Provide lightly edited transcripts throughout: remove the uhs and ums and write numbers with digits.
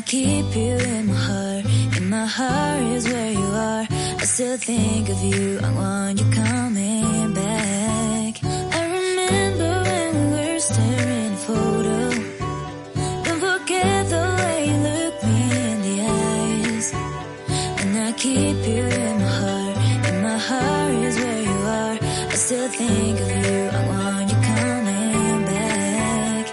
keep you in my heart. In my heart is where you are. I still think of you. I want you coming back. I remember when we were staring at a photo. Don't forget the way you look me in the eyes. And I keep you in my heart. In my heart is where you are. I still think of you. I want you coming back.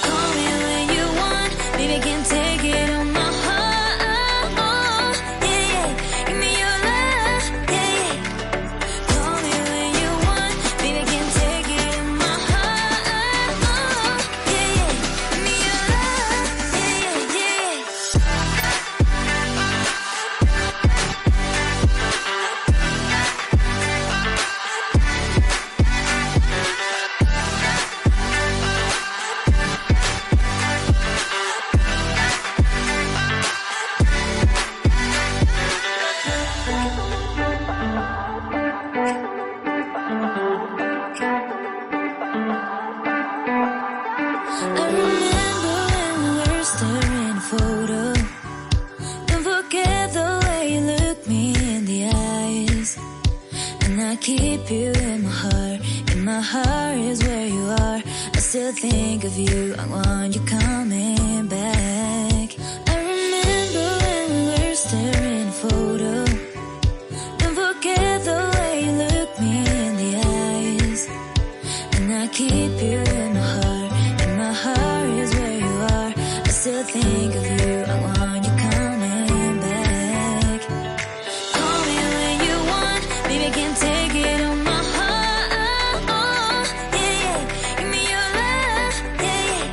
Call me when you want. Baby, I can't take it on my heart. Yeah, yeah. Give me your love. Yeah, yeah. Call me when you want. Baby, I can't take it on my heart. Yeah, yeah. Give me your love. Yeah, yeah, yeah. I remember when we were staring at a photo. Don't forget the way you look me in the eyes. And I keep you in my heart. In my heart is where you are. I still think of you. I want you coming back. I remember when we were staring at a photo. Don't forget the way you look me in the eyes. And I keep you in my heart. In my heart is where you are. I still think of you. I want you coming back. Call me when you want. Baby, I can't take it on my heart. Yeah, yeah. Give me your love. Yeah, yeah.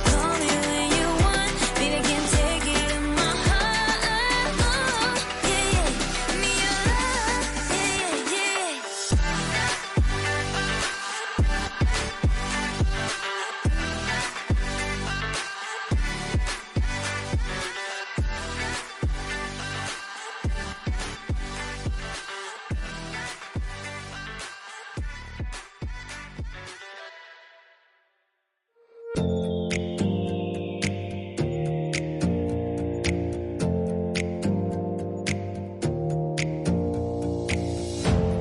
Call me when you want. Baby, I can't take it on my heart. Yeah, yeah. Give me your love. Yeah, yeah, yeah.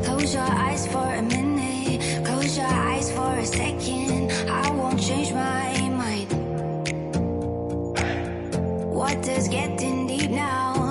Close your eyes for a minute. Close your eyes for a second. I won't change my mind. Water's getting deep now.